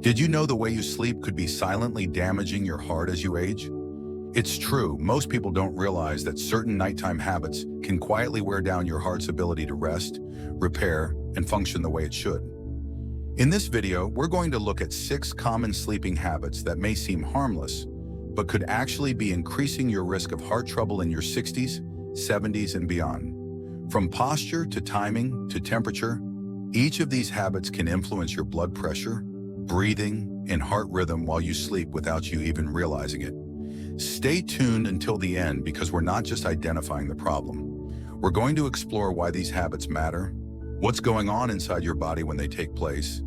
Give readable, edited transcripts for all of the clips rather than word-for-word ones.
Did you know the way you sleep could be silently damaging your heart as you age? It's true, most people don't realize that certain nighttime habits can quietly wear down your heart's ability to rest, repair, and function the way it should. In this video, we're going to look at 6 common sleeping habits that may seem harmless, but could actually be increasing your risk of heart trouble in your 60s, 70s, and beyond. From posture to timing to temperature, each of these habits can influence your blood pressure, breathing, and heart rhythm while you sleep without you even realizing it. Stay tuned until the end because we're not just identifying the problem. We're going to explore why these habits matter, what's going on inside your body when they take place,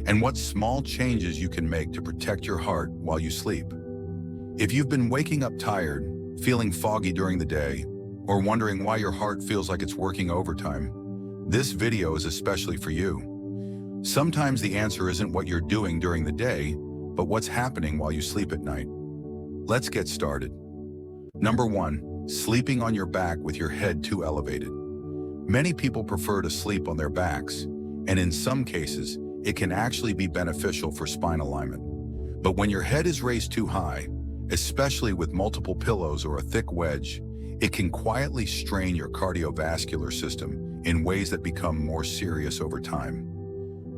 and what small changes you can make to protect your heart while you sleep. If you've been waking up tired, feeling foggy during the day, or wondering why your heart feels like it's working overtime, this video is especially for you. Sometimes the answer isn't what you're doing during the day, but what's happening while you sleep at night. Let's get started. Number 1, sleeping on your back with your head too elevated. Many people prefer to sleep on their backs, and in some cases, it can actually be beneficial for spine alignment. But when your head is raised too high, especially with multiple pillows or a thick wedge, it can quietly strain your cardiovascular system in ways that become more serious over time.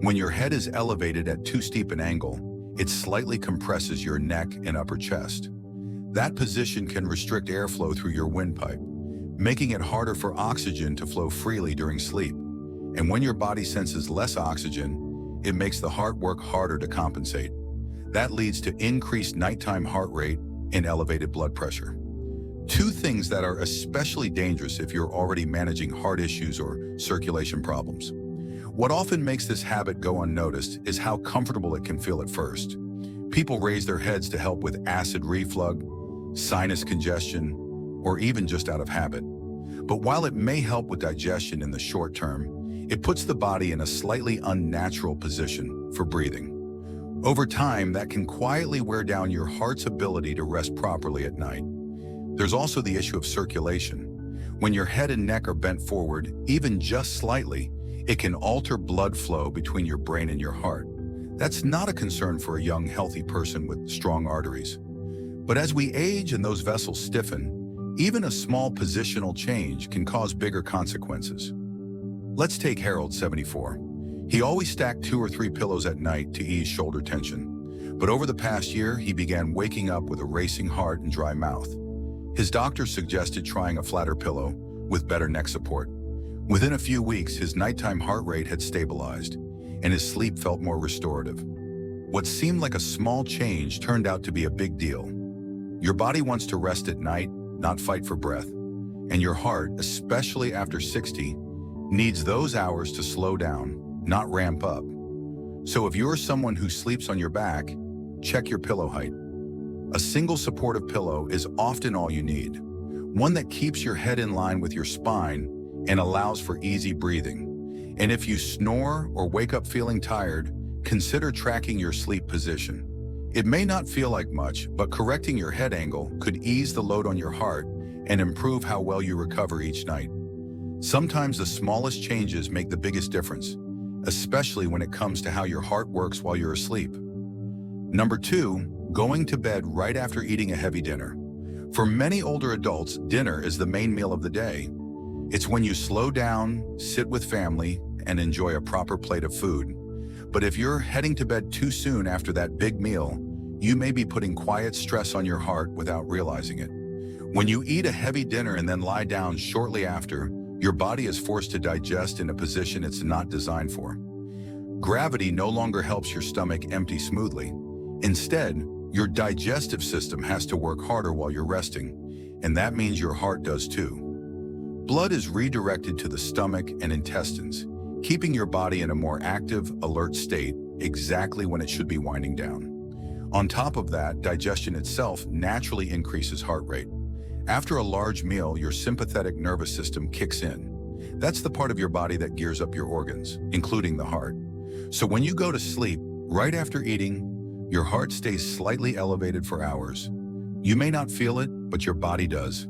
When your head is elevated at too steep an angle, it slightly compresses your neck and upper chest. That position can restrict airflow through your windpipe, making it harder for oxygen to flow freely during sleep. And when your body senses less oxygen, it makes the heart work harder to compensate. That leads to increased nighttime heart rate and elevated blood pressure. 2 things that are especially dangerous if you're already managing heart issues or circulation problems. What often makes this habit go unnoticed is how comfortable it can feel at first. People raise their heads to help with acid reflux, sinus congestion, or even just out of habit. But while it may help with digestion in the short term, it puts the body in a slightly unnatural position for breathing. Over time, that can quietly wear down your heart's ability to rest properly at night. There's also the issue of circulation. When your head and neck are bent forward, even just slightly, it can alter blood flow between your brain and your heart. That's not a concern for a young, healthy person with strong arteries. But as we age and those vessels stiffen, even a small positional change can cause bigger consequences. Let's take Harold, 74. He always stacked 2 or 3 pillows at night to ease shoulder tension. But over the past year, he began waking up with a racing heart and dry mouth. His doctor suggested trying a flatter pillow with better neck support. Within a few weeks, his nighttime heart rate had stabilized, and his sleep felt more restorative. What seemed like a small change turned out to be a big deal. Your body wants to rest at night, not fight for breath. And your heart, especially after 60, needs those hours to slow down, not ramp up. So if you're someone who sleeps on your back, check your pillow height. A single supportive pillow is often all you need. One that keeps your head in line with your spine and allows for easy breathing. And if you snore or wake up feeling tired, consider tracking your sleep position. It may not feel like much, but correcting your head angle could ease the load on your heart and improve how well you recover each night. Sometimes the smallest changes make the biggest difference, especially when it comes to how your heart works while you're asleep. Number 2, going to bed right after eating a heavy dinner. For many older adults, dinner is the main meal of the day. It's when you slow down, sit with family, and enjoy a proper plate of food. But if you're heading to bed too soon after that big meal, you may be putting quiet stress on your heart without realizing it. When you eat a heavy dinner and then lie down shortly after, your body is forced to digest in a position it's not designed for. Gravity no longer helps your stomach empty smoothly. Instead, your digestive system has to work harder while you're resting, and that means your heart does too. Blood is redirected to the stomach and intestines, keeping your body in a more active, alert state exactly when it should be winding down. On top of that, digestion itself naturally increases heart rate. After a large meal, your sympathetic nervous system kicks in. That's the part of your body that gears up your organs, including the heart. So when you go to sleep, right after eating, your heart stays slightly elevated for hours. You may not feel it, but your body does.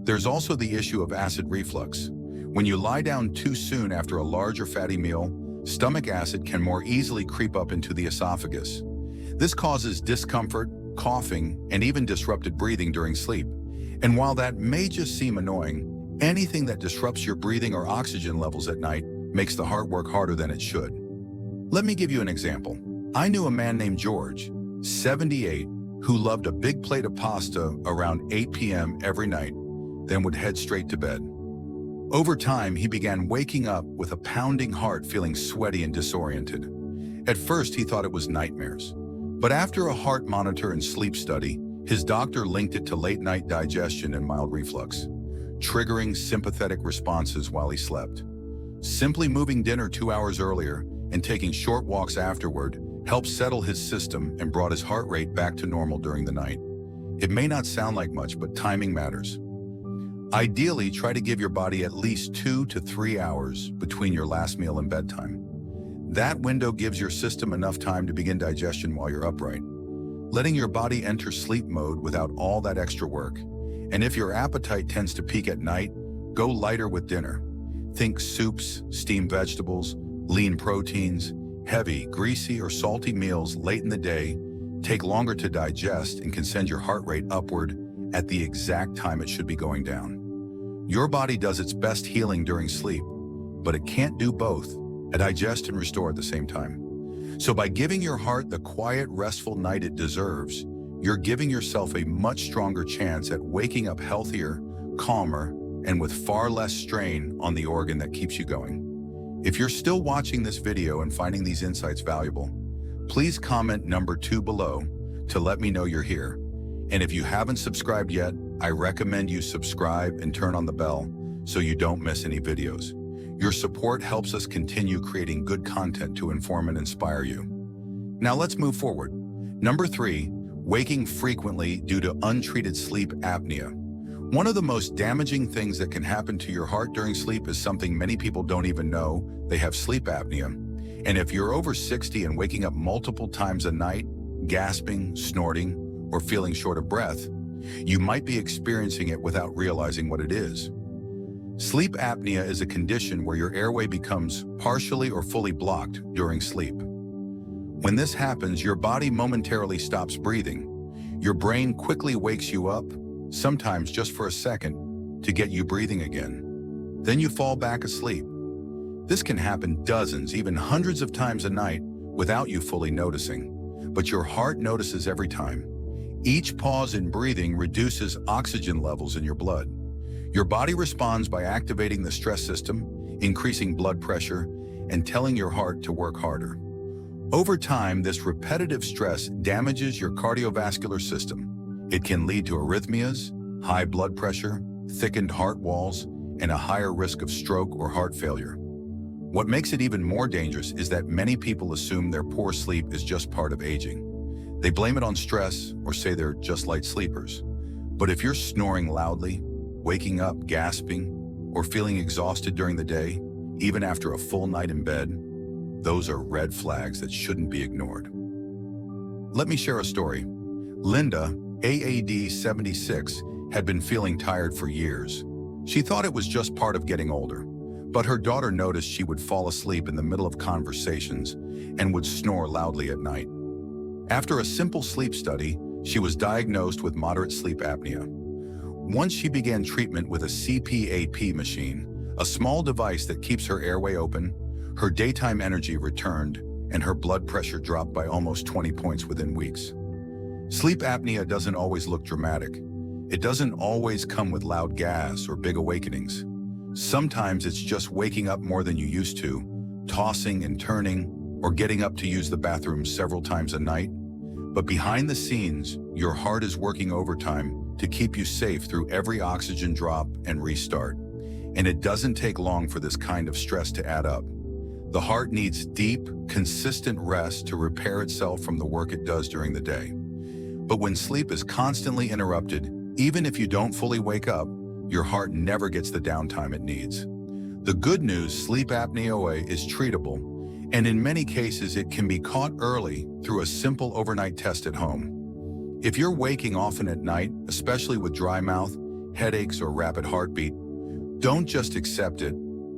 There's also the issue of acid reflux. When you lie down too soon after a large or fatty meal, stomach acid can more easily creep up into the esophagus. This causes discomfort, coughing, and even disrupted breathing during sleep. And while that may just seem annoying, anything that disrupts your breathing or oxygen levels at night makes the heart work harder than it should. Let me give you an example. I knew a man named George, 78, who loved a big plate of pasta around 8 p.m. every night, then would head straight to bed. Over time, he began waking up with a pounding heart, feeling sweaty and disoriented. At first, he thought it was nightmares. But after a heart monitor and sleep study, his doctor linked it to late-night digestion and mild reflux, triggering sympathetic responses while he slept. Simply moving dinner 2 hours earlier and taking short walks afterward helped settle his system and brought his heart rate back to normal during the night. It may not sound like much, but timing matters. Ideally, try to give your body at least 2 to 3 hours between your last meal and bedtime. That window gives your system enough time to begin digestion while you're upright, letting your body enter sleep mode without all that extra work. And if your appetite tends to peak at night, go lighter with dinner. Think soups, steamed vegetables, lean proteins. Heavy, greasy, or salty meals late in the day take longer to digest and can send your heart rate upward at the exact time it should be going down. Your body does its best healing during sleep, but it can't do both, digest and restore at the same time. So by giving your heart the quiet, restful night it deserves, you're giving yourself a much stronger chance at waking up healthier, calmer, and with far less strain on the organ that keeps you going. If you're still watching this video and finding these insights valuable, please comment number 2 below to let me know you're here. And if you haven't subscribed yet, I recommend you subscribe and turn on the bell so you don't miss any videos. Your support helps us continue creating good content to inform and inspire you. Now let's move forward. Number 3, waking frequently due to untreated sleep apnea. One of the most damaging things that can happen to your heart during sleep is something many people don't even know: they have sleep apnea. And if you're over 60 and waking up multiple times a night, gasping, snorting, or feeling short of breath, you might be experiencing it without realizing what it is. Sleep apnea is a condition where your airway becomes partially or fully blocked during sleep. When this happens, your body momentarily stops breathing. Your brain quickly wakes you up, sometimes just for a second, to get you breathing again. Then you fall back asleep. This can happen dozens, even hundreds of times a night without you fully noticing. But your heart notices every time. Each pause in breathing reduces oxygen levels in your blood. Your body responds by activating the stress system, increasing blood pressure, and telling your heart to work harder. Over time, this repetitive stress damages your cardiovascular system. It can lead to arrhythmias, high blood pressure, thickened heart walls, and a higher risk of stroke or heart failure. What makes it even more dangerous is that many people assume their poor sleep is just part of aging. They blame it on stress or say they're just light sleepers. But if you're snoring loudly, waking up gasping, or feeling exhausted during the day, even after a full night in bed, those are red flags that shouldn't be ignored. Let me share a story. Linda, AAD 76, had been feeling tired for years. She thought it was just part of getting older, but her daughter noticed she would fall asleep in the middle of conversations and would snore loudly at night. After a simple sleep study, she was diagnosed with moderate sleep apnea. Once she began treatment with a CPAP machine, a small device that keeps her airway open, her daytime energy returned, and her blood pressure dropped by almost 20 points within weeks. Sleep apnea doesn't always look dramatic. It doesn't always come with loud gas or big awakenings. Sometimes it's just waking up more than you used to, tossing and turning, or getting up to use the bathroom several times a night. But behind the scenes, your heart is working overtime to keep you safe through every oxygen drop and restart. And it doesn't take long for this kind of stress to add up. The heart needs deep, consistent rest to repair itself from the work it does during the day. But when sleep is constantly interrupted, even if you don't fully wake up, your heart never gets the downtime it needs. The good news, sleep apnea is treatable, and in many cases it can be caught early through a simple overnight test at home. If you're waking often at night, especially with dry mouth, headaches, or rapid heartbeat, don't just accept it,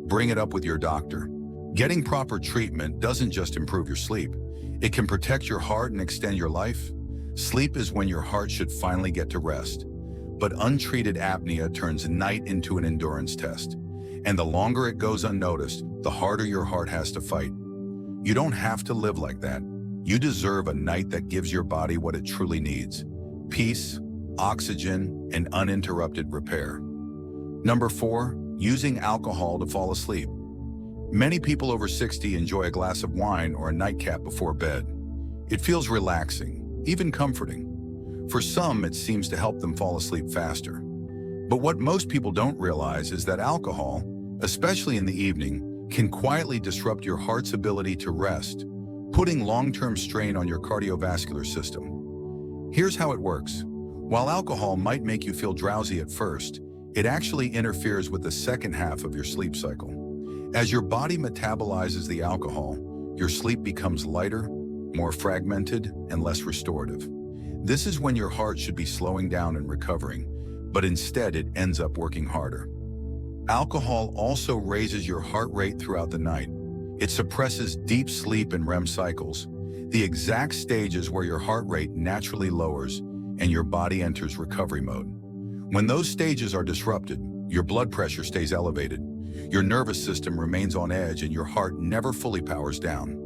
bring it up with your doctor. Getting proper treatment doesn't just improve your sleep, It can protect your heart and extend your life. Sleep is when your heart should finally get to rest. But untreated apnea turns night into an endurance test. And the longer it goes unnoticed, the harder your heart has to fight. You don't have to live like that. You deserve a night that gives your body what it truly needs: peace, oxygen, and uninterrupted repair. Number 4, using alcohol to fall asleep. Many people over 60 enjoy a glass of wine or a nightcap before bed. It feels relaxing, even comforting. For some, it seems to help them fall asleep faster. But what most people don't realize is that alcohol, especially in the evening, can quietly disrupt your heart's ability to rest, putting long-term strain on your cardiovascular system. Here's how it works. While alcohol might make you feel drowsy at first, it actually interferes with the second half of your sleep cycle. As your body metabolizes the alcohol, your sleep becomes lighter, more fragmented, and less restorative. This is when your heart should be slowing down and recovering, but instead it ends up working harder. Alcohol also raises your heart rate throughout the night. It suppresses deep sleep and REM cycles, the exact stages where your heart rate naturally lowers and your body enters recovery mode. When those stages are disrupted, your blood pressure stays elevated, your nervous system remains on edge, and your heart never fully powers down.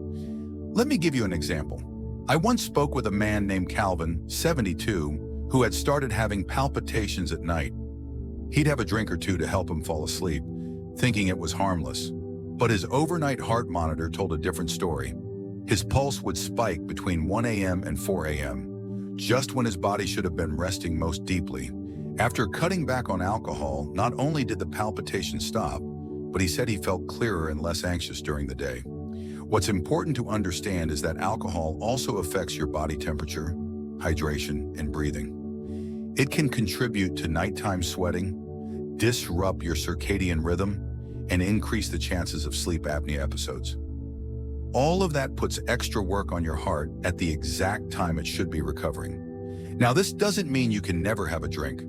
Let me give you an example. I once spoke with a man named Calvin, 72, who had started having palpitations at night. He'd have a drink or two to help him fall asleep, thinking it was harmless. But his overnight heart monitor told a different story. His pulse would spike between 1 a.m. and 4 a.m., just when his body should have been resting most deeply. After cutting back on alcohol, not only did the palpitations stop, but he said he felt clearer and less anxious during the day. What's important to understand is that alcohol also affects your body temperature, hydration, and breathing. It can contribute to nighttime sweating, disrupt your circadian rhythm, and increase the chances of sleep apnea episodes. All of that puts extra work on your heart at the exact time it should be recovering. Now, this doesn't mean you can never have a drink,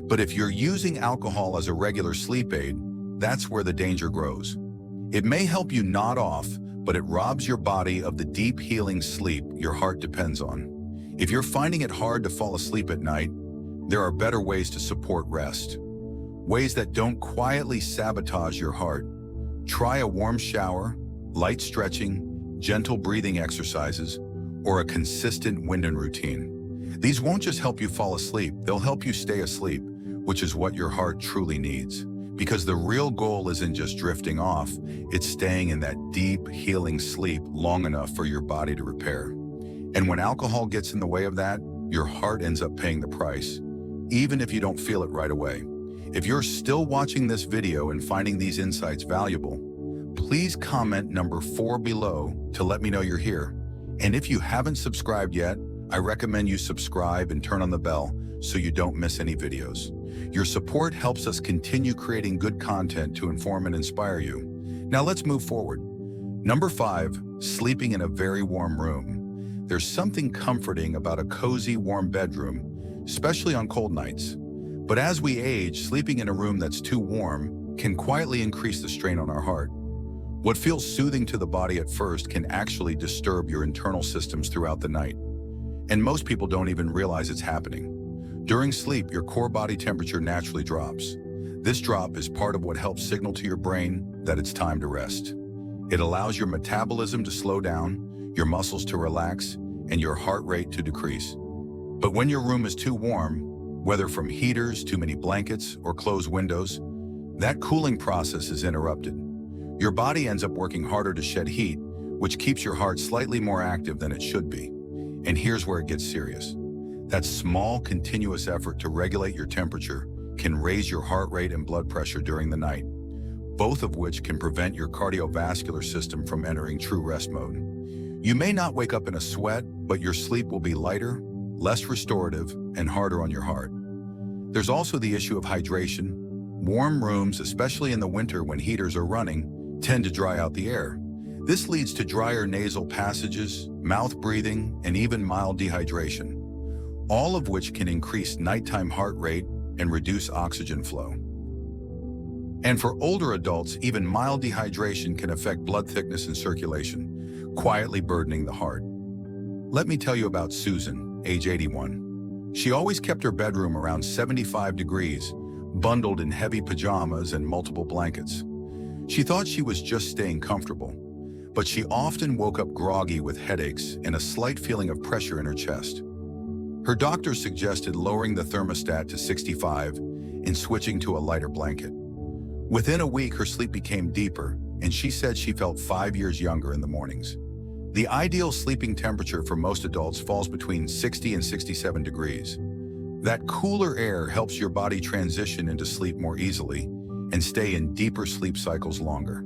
but if you're using alcohol as a regular sleep aid, that's where the danger grows. It may help you nod off, but it robs your body of the deep healing sleep your heart depends on. If you're finding it hard to fall asleep at night, there are better ways to support rest. Ways that don't quietly sabotage your heart. Try a warm shower, light stretching, gentle breathing exercises, or a consistent wind-in routine. These won't just help you fall asleep, they'll help you stay asleep, which is what your heart truly needs. Because the real goal isn't just drifting off, it's staying in that deep, healing sleep long enough for your body to repair. And when alcohol gets in the way of that, your heart ends up paying the price, even if you don't feel it right away. If you're still watching this video and finding these insights valuable, please comment number 4 below to let me know you're here. And if you haven't subscribed yet, I recommend you subscribe and turn on the bell so you don't miss any videos. Your support helps us continue creating good content to inform and inspire you. Now let's move forward. Number 5, sleeping in a very warm room. There's something comforting about a cozy, warm bedroom, especially on cold nights. But as we age, sleeping in a room that's too warm can quietly increase the strain on our heart. What feels soothing to the body at first can actually disturb your internal systems throughout the night. And most people don't even realize it's happening. During sleep, your core body temperature naturally drops. This drop is part of what helps signal to your brain that it's time to rest. It allows your metabolism to slow down, your muscles to relax, and your heart rate to decrease. But when your room is too warm, whether from heaters, too many blankets, or closed windows, that cooling process is interrupted. Your body ends up working harder to shed heat, which keeps your heart slightly more active than it should be. And here's where it gets serious. That small, continuous effort to regulate your temperature can raise your heart rate and blood pressure during the night, both of which can prevent your cardiovascular system from entering true rest mode. You may not wake up in a sweat, but your sleep will be lighter, less restorative, and harder on your heart. There's also the issue of hydration. Warm rooms, especially in the winter when heaters are running, tend to dry out the air. This leads to drier nasal passages, mouth breathing, and even mild dehydration, all of which can increase nighttime heart rate and reduce oxygen flow. And for older adults, even mild dehydration can affect blood thickness and circulation, quietly burdening the heart. Let me tell you about Susan, age 81. She always kept her bedroom around 75 degrees, bundled in heavy pajamas and multiple blankets. She thought she was just staying comfortable, but she often woke up groggy with headaches and a slight feeling of pressure in her chest. Her doctor suggested lowering the thermostat to 65 and switching to a lighter blanket. Within a week, her sleep became deeper, and she said she felt 5 years younger in the mornings. The ideal sleeping temperature for most adults falls between 60 and 67 degrees. That cooler air helps your body transition into sleep more easily and stay in deeper sleep cycles longer.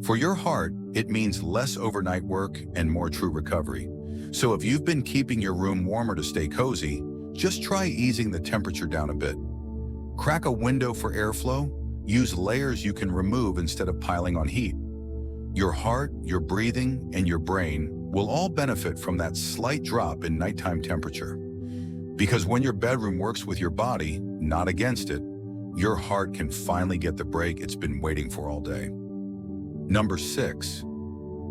For your heart, it means less overnight work and more true recovery. So if you've been keeping your room warmer to stay cozy, just try easing the temperature down a bit. Crack a window for airflow. Use layers you can remove instead of piling on heat. Your heart, your breathing, and your brain will all benefit from that slight drop in nighttime temperature. Because when your bedroom works with your body, not against it, your heart can finally get the break it's been waiting for all day. Number 6,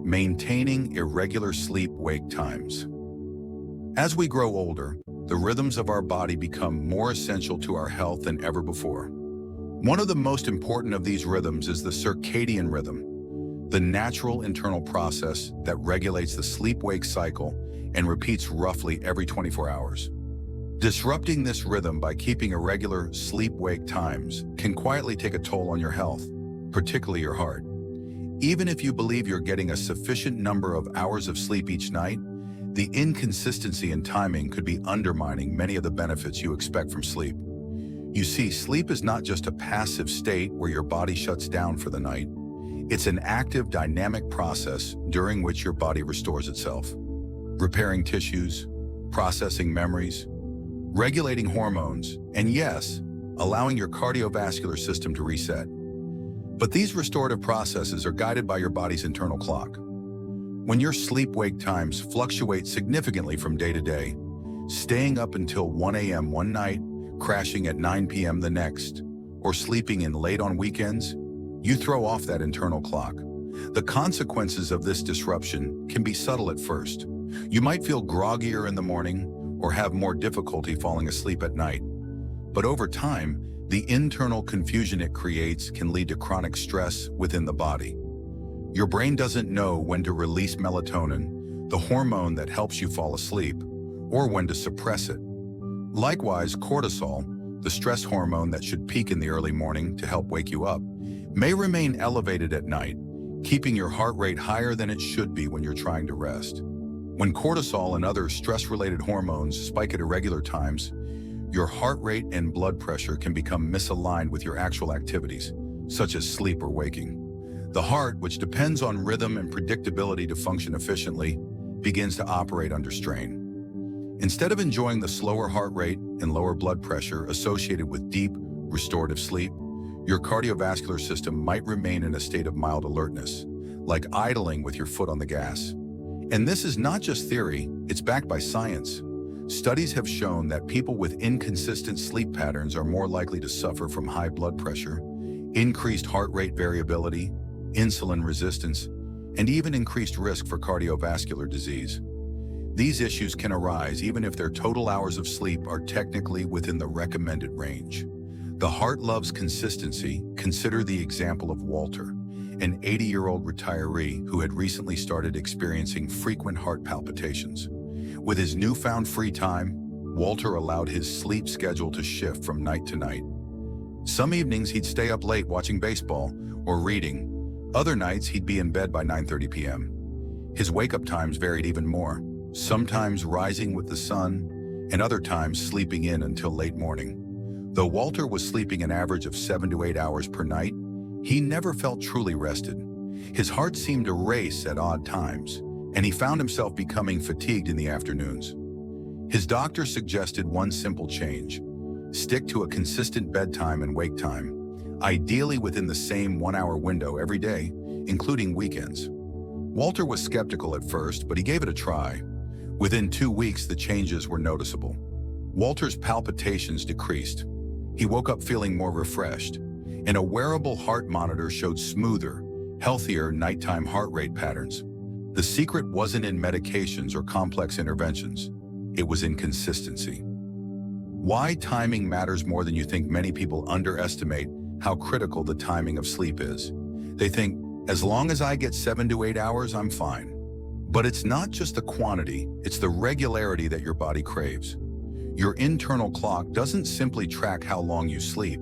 maintaining irregular sleep-wake times. As we grow older, the rhythms of our body become more essential to our health than ever before. One of the most important of these rhythms is the circadian rhythm, the natural internal process that regulates the sleep-wake cycle and repeats roughly every 24 hours. Disrupting this rhythm by keeping irregular sleep-wake times can quietly take a toll on your health, particularly your heart. Even if you believe you're getting a sufficient number of hours of sleep each night, the inconsistency in timing could be undermining many of the benefits you expect from sleep. You see, sleep is not just a passive state where your body shuts down for the night. It's an active, dynamic process during which your body restores itself, repairing tissues, processing memories, regulating hormones, and yes, allowing your cardiovascular system to reset. But these restorative processes are guided by your body's internal clock. When your sleep-wake times fluctuate significantly from day to day, staying up until 1 a.m. one night, crashing at 9 p.m. the next, or sleeping in late on weekends, you throw off that internal clock. The consequences of this disruption can be subtle at first. You might feel groggier in the morning or have more difficulty falling asleep at night. But over time, the internal confusion it creates can lead to chronic stress within the body. Your brain doesn't know when to release melatonin, the hormone that helps you fall asleep, or when to suppress it. Likewise, cortisol, the stress hormone that should peak in the early morning to help wake you up, may remain elevated at night, keeping your heart rate higher than it should be when you're trying to rest. When cortisol and other stress-related hormones spike at irregular times, your heart rate and blood pressure can become misaligned with your actual activities, such as sleep or waking. The heart, which depends on rhythm and predictability to function efficiently, begins to operate under strain. Instead of enjoying the slower heart rate and lower blood pressure associated with deep, restorative sleep, your cardiovascular system might remain in a state of mild alertness, like idling with your foot on the gas. And this is not just theory, it's backed by science. Studies have shown that people with inconsistent sleep patterns are more likely to suffer from high blood pressure, increased heart rate variability, insulin resistance, and even increased risk for cardiovascular disease. These issues can arise even if their total hours of sleep are technically within the recommended range. The heart loves consistency. Consider the example of Walter, an 80-year-old retiree who had recently started experiencing frequent heart palpitations. With his newfound free time, Walter allowed his sleep schedule to shift from night to night. Some evenings he'd stay up late watching baseball or reading. Other nights he'd be in bed by 9:30 p.m. His wake-up times varied even more, sometimes rising with the sun, and other times sleeping in until late morning. Though Walter was sleeping an average of 7 to 8 hours per night, he never felt truly rested. His heart seemed to race at odd times, and he found himself becoming fatigued in the afternoons. His doctor suggested one simple change: stick to a consistent bedtime and wake time, ideally within the same 1-hour window every day, including weekends. Walter was skeptical at first, but he gave it a try. Within 2 weeks, the changes were noticeable. Walter's palpitations decreased. He woke up feeling more refreshed, and a wearable heart monitor showed smoother, healthier nighttime heart rate patterns. The secret wasn't in medications or complex interventions. It was in consistency. Why timing matters more than you think. Many people underestimate how critical the timing of sleep is. They think, as long as I get 7 to 8 hours, I'm fine. But it's not just the quantity, it's the regularity that your body craves. Your internal clock doesn't simply track how long you sleep.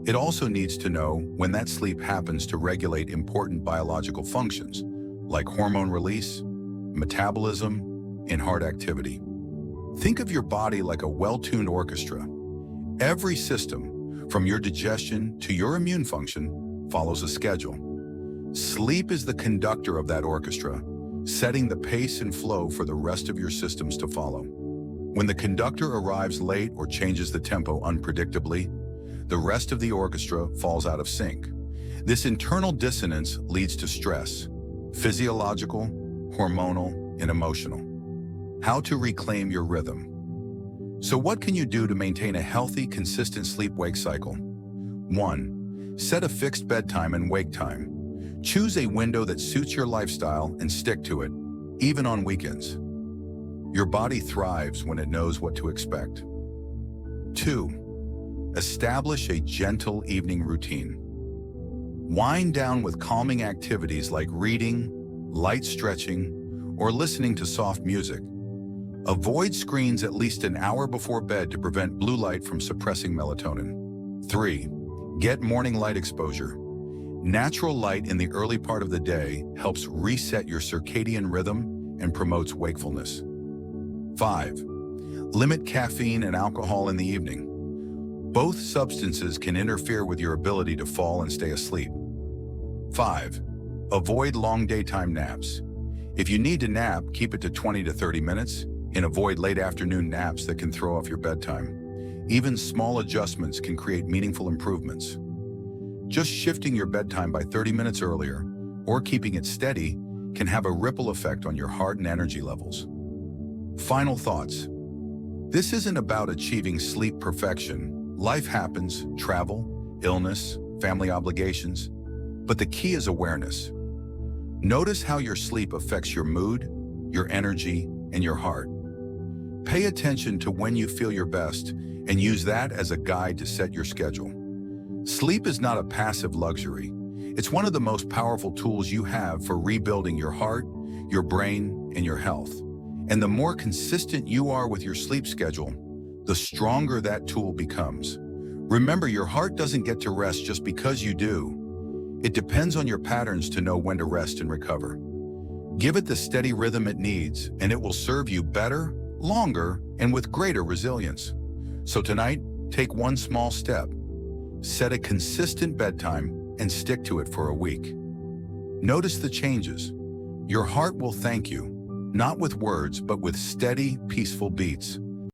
It also needs to know when that sleep happens to regulate important biological functions, like hormone release, metabolism, and heart activity. Think of your body like a well-tuned orchestra. Every system, from your digestion to your immune function, follows a schedule. Sleep is the conductor of that orchestra, setting the pace and flow for the rest of your systems to follow. When the conductor arrives late or changes the tempo unpredictably, the rest of the orchestra falls out of sync. This internal dissonance leads to stress, physiological, hormonal, and emotional. How to reclaim your rhythm. So what can you do to maintain a healthy, consistent sleep-wake cycle? 1. Set a fixed bedtime and wake time. Choose a window that suits your lifestyle and stick to it, even on weekends. Your body thrives when it knows what to expect. 2. Establish a gentle evening routine. Wind down with calming activities like reading, light stretching, or listening to soft music. Avoid screens at least an hour before bed to prevent blue light from suppressing melatonin. 3. Get morning light exposure. Natural light in the early part of the day helps reset your circadian rhythm and promotes wakefulness. 5. Limit caffeine and alcohol in the evening. Both substances can interfere with your ability to fall and stay asleep. 5. Avoid long daytime naps. If you need to nap, keep it to 20 to 30 minutes, and avoid late afternoon naps that can throw off your bedtime. Even small adjustments can create meaningful improvements. Just shifting your bedtime by 30 minutes earlier, or keeping it steady, can have a ripple effect on your heart and energy levels. Final thoughts. This isn't about achieving sleep perfection. Life happens, travel, illness, family obligations, but the key is awareness. Notice how your sleep affects your mood, your energy, and your heart. Pay attention to when you feel your best and use that as a guide to set your schedule. Sleep is not a passive luxury. It's one of the most powerful tools you have for rebuilding your heart, your brain, and your health. And the more consistent you are with your sleep schedule, the stronger that tool becomes. Remember, your heart doesn't get to rest just because you do. It depends on your patterns to know when to rest and recover. Give it the steady rhythm it needs, and it will serve you better, longer, and with greater resilience. So tonight, take one small step. Set a consistent bedtime and stick to it for a week. Notice the changes. Your heart will thank you, not with words, but with steady, peaceful beats.